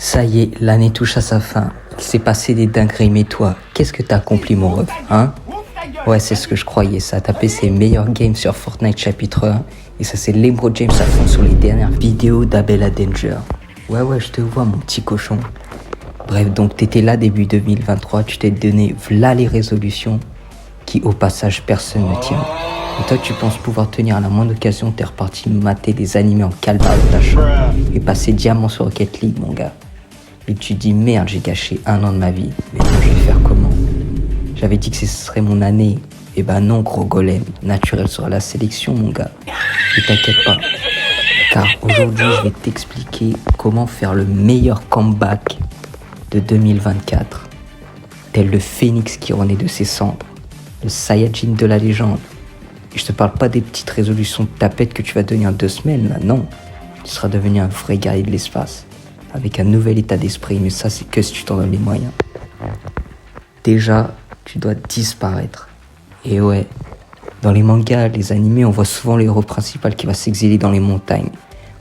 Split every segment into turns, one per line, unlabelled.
Ça y est, l'année touche à sa fin. Il s'est passé des dingueries, mais toi, qu'est-ce que t'as accompli, mon ref, hein? Ouais, c'est ce que je croyais, ça a tapé ses meilleurs games sur Fortnite chapitre 1, et ça c'est LeBron James à fond sur les dernières vidéos d'Abella Danger. Ouais, je te vois, mon petit cochon. Bref, donc t'étais là début 2023, tu t'es donné v'là les résolutions, qui au passage personne ne tient. Et toi, tu penses pouvoir tenir à la moindre occasion, t'es reparti mater des animés en calbar de ta chambre, et passer diamant sur Rocket League, mon gars. Et tu te dis merde, j'ai gâché 1 an de ma vie. Mais non, je vais faire comment? J'avais dit que ce serait mon année. Eh ben non, gros golem. Naturel sera la sélection, mon gars. Ne t'inquiète pas. Car aujourd'hui, je vais t'expliquer comment faire le meilleur comeback de 2024. Tel le phénix qui renaît de ses cendres. Le Saiyajin de la légende. Et je te parle pas des petites résolutions de tapette que tu vas donner en 2 semaines, là. Non. Tu seras devenu un vrai guerrier de l'espace. Avec un nouvel état d'esprit, mais ça c'est que si tu t'en donnes les moyens. Déjà, tu dois disparaître. Et ouais, dans les mangas, les animés, on voit souvent le héros principal qui va s'exiler dans les montagnes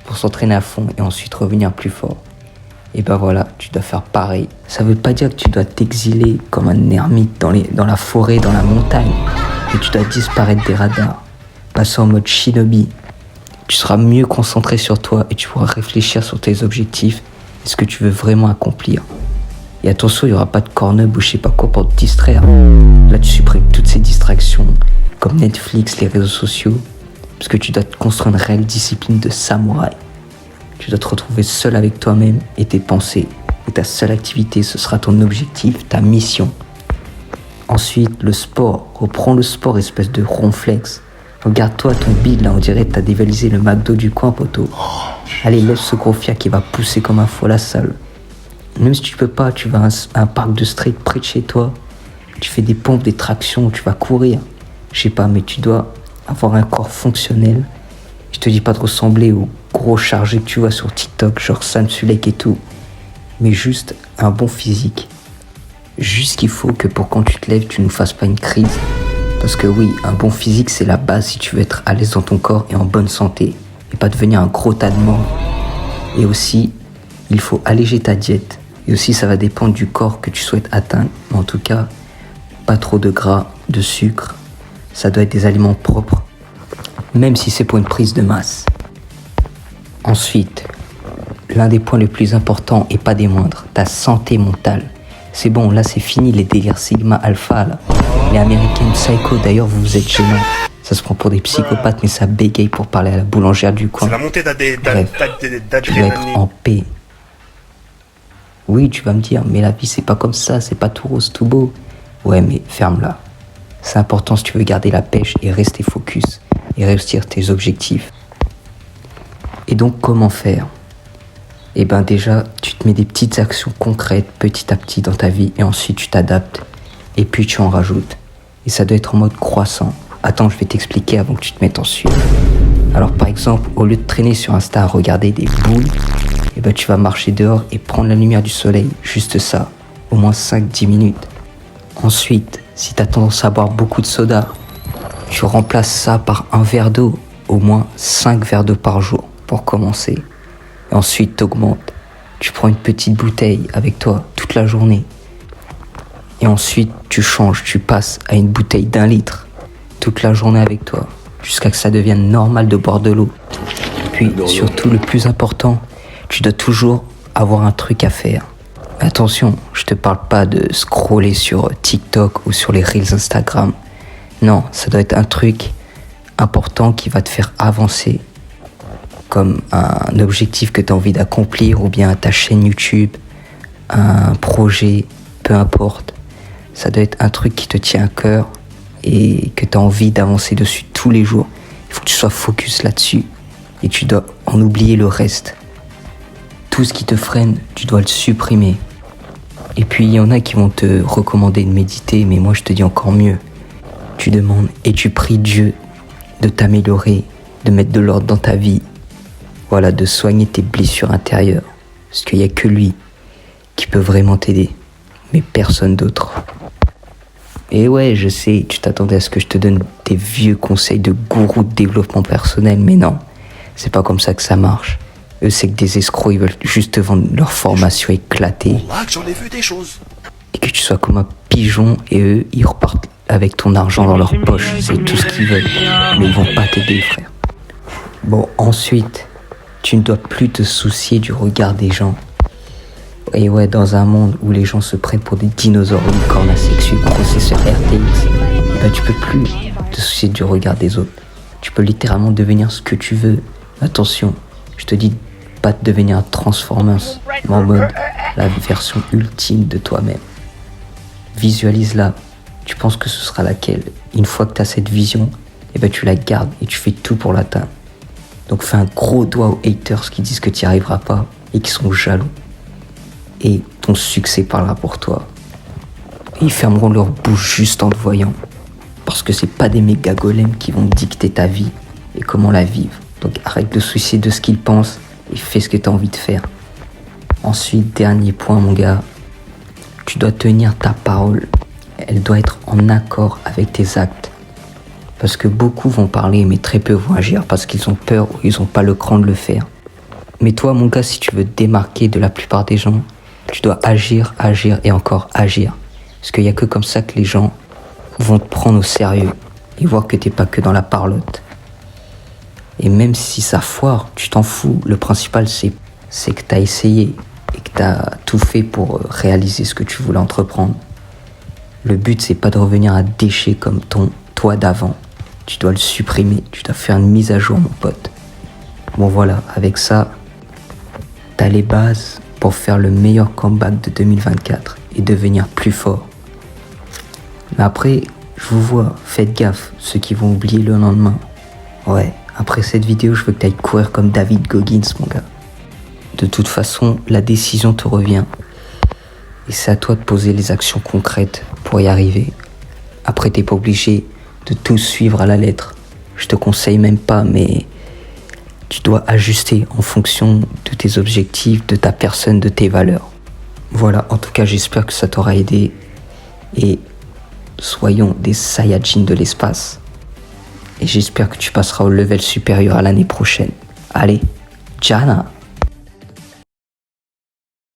pour s'entraîner à fond et ensuite revenir plus fort. Et ben voilà, tu dois faire pareil. Ça veut pas dire que tu dois t'exiler comme un ermite dans la forêt, dans la montagne, mais tu dois disparaître des radars, passer en mode shinobi. Tu seras mieux concentré sur toi et tu pourras réfléchir sur tes objectifs et ce que tu veux vraiment accomplir. Et attention, il n'y aura pas de cornub ou je sais pas quoi pour te distraire. Là, tu supprimes toutes ces distractions, comme Netflix, les réseaux sociaux, parce que tu dois te construire une réelle discipline de samouraï. Tu dois te retrouver seul avec toi-même et tes pensées. Et ta seule activité, ce sera ton objectif, ta mission. Ensuite, le sport. Reprends le sport, espèce de ronflex. Regarde-toi ton bide, là, on dirait que t'as dévalisé le McDo du coin, poteau. Allez, lève ce gros fiac qui va pousser comme un fou à la salle. Même si tu peux pas, tu vas à un parc de street près de chez toi. Tu fais des pompes, des tractions, tu vas courir. Je sais pas, mais tu dois avoir un corps fonctionnel. Je te dis pas de ressembler aux gros chargés que tu vois sur TikTok, genre Sam Sulek et tout. Mais juste un bon physique. Juste qu'il faut que pour quand tu te lèves, tu ne fasses pas une crise. Parce que oui, un bon physique, c'est la base si tu veux être à l'aise dans ton corps et en bonne santé. Et pas devenir un gros tas de membres. Et aussi, il faut alléger ta diète. Et aussi, ça va dépendre du corps que tu souhaites atteindre. Mais en tout cas, pas trop de gras, de sucre. Ça doit être des aliments propres. Même si c'est pour une prise de masse. Ensuite, l'un des points les plus importants et pas des moindres, ta santé mentale. C'est bon, là c'est fini les délires Sigma Alpha là. Les American Psycho, d'ailleurs vous êtes gênants. Ça se prend pour des psychopathes mais ça bégaye pour parler à la boulangère du coin.
C'est la montée
Bref, tu dois être en paix. Oui, tu vas me dire, mais la vie c'est pas comme ça, c'est pas tout rose, tout beau. Ouais, mais ferme-la. C'est important si tu veux garder la pêche et rester focus et réussir tes objectifs. Et donc comment faire? Eh ben déjà, tu te mets des petites actions concrètes petit à petit dans ta vie et ensuite tu t'adaptes et puis tu en rajoutes. Et ça doit être en mode croissant. Attends, je vais t'expliquer avant que tu te mettes en sueur. Alors par exemple, au lieu de traîner sur Insta à regarder des boules, eh ben tu vas marcher dehors et prendre la lumière du soleil, juste ça, au moins 5-10 minutes. Ensuite, si tu as tendance à boire beaucoup de soda, tu remplaces ça par un verre d'eau, au moins 5 verres d'eau par jour pour commencer. Et ensuite, t'augmentes. Tu prends une petite bouteille avec toi toute la journée. Et ensuite, tu changes, tu passes à une bouteille d'1 litre toute la journée avec toi, jusqu'à que ça devienne normal de boire de l'eau. Puis, surtout, le plus important, tu dois toujours avoir un truc à faire. Attention, je te parle pas de scroller sur TikTok ou sur les Reels Instagram. Non, ça doit être un truc important qui va te faire avancer. Comme un objectif que tu as envie d'accomplir ou bien ta chaîne YouTube, un projet, peu importe. Ça doit être un truc qui te tient à cœur et que tu as envie d'avancer dessus tous les jours. Il faut que tu sois focus là-dessus et tu dois en oublier le reste. Tout ce qui te freine, tu dois le supprimer. Et puis il y en a qui vont te recommander de méditer, mais moi je te dis encore mieux. Tu demandes et tu pries Dieu de t'améliorer, de mettre de l'ordre dans ta vie. Voilà, de soigner tes blessures intérieures. Parce qu'il n'y a que lui qui peut vraiment t'aider. Mais personne d'autre. Et ouais, je sais, tu t'attendais à ce que je te donne des vieux conseils de gourou de développement personnel. Mais non, c'est pas comme ça que ça marche. Eux, c'est que des escrocs, ils veulent juste te vendre leur formation éclatée.
J'en ai vu des choses.
Et que tu sois comme un pigeon et eux, ils repartent avec ton argent dans leur poche. C'est tout ce qu'ils veulent. Mais ils vont pas t'aider, frère. Bon, ensuite, tu ne dois plus te soucier du regard des gens. Et ouais, dans un monde où les gens se prennent pour des dinosaures licornes asexués, processeurs RTX, bah tu peux plus te soucier du regard des autres. Tu peux littéralement devenir ce que tu veux. Attention, je te dis pas de devenir un Transformers, mais en mode la version ultime de toi-même. Visualise-la. Tu penses que ce sera laquelle? Une fois que tu as cette vision, et ben tu la gardes et tu fais tout pour l'atteindre. Donc fais un gros doigt aux haters qui disent que tu n'y arriveras pas et qui sont jaloux. Et ton succès parlera pour toi. Et ils fermeront leur bouche juste en te voyant. Parce que c'est pas des méga golems qui vont dicter ta vie et comment la vivre. Donc arrête de soucier de ce qu'ils pensent et fais ce que tu as envie de faire. Ensuite, dernier point mon gars, tu dois tenir ta parole. Elle doit être en accord avec tes actes. Parce que beaucoup vont parler mais très peu vont agir parce qu'ils ont peur ou ils n'ont pas le cran de le faire. Mais toi mon gars, si tu veux te démarquer de la plupart des gens, tu dois agir, agir et encore agir. Parce qu'il n'y a que comme ça que les gens vont te prendre au sérieux et voir que t'es pas que dans la parlotte. Et même si ça foire, tu t'en fous. Le principal, c'est que t'as essayé et que t'as tout fait pour réaliser ce que tu voulais entreprendre. Le but, c'est pas de revenir à déchet comme ton toi d'avant. Tu dois le supprimer. Tu dois faire une mise à jour, mon pote. Bon, voilà. Avec ça, t'as les bases pour faire le meilleur comeback de 2024 et devenir plus fort. Mais après, je vous vois, faites gaffe, ceux qui vont oublier le lendemain. Ouais, après cette vidéo, je veux que tu ailles courir comme David Goggins, mon gars. De toute façon, la décision te revient. Et c'est à toi de poser les actions concrètes pour y arriver. Après, t'es pas obligé de tout suivre à la lettre. Je te conseille même pas, mais tu dois ajuster en fonction de tes objectifs, de ta personne, de tes valeurs. Voilà, en tout cas, j'espère que ça t'aura aidé. Et soyons des Saiyajins de l'espace. Et j'espère que tu passeras au level supérieur à l'année prochaine. Allez, Jana!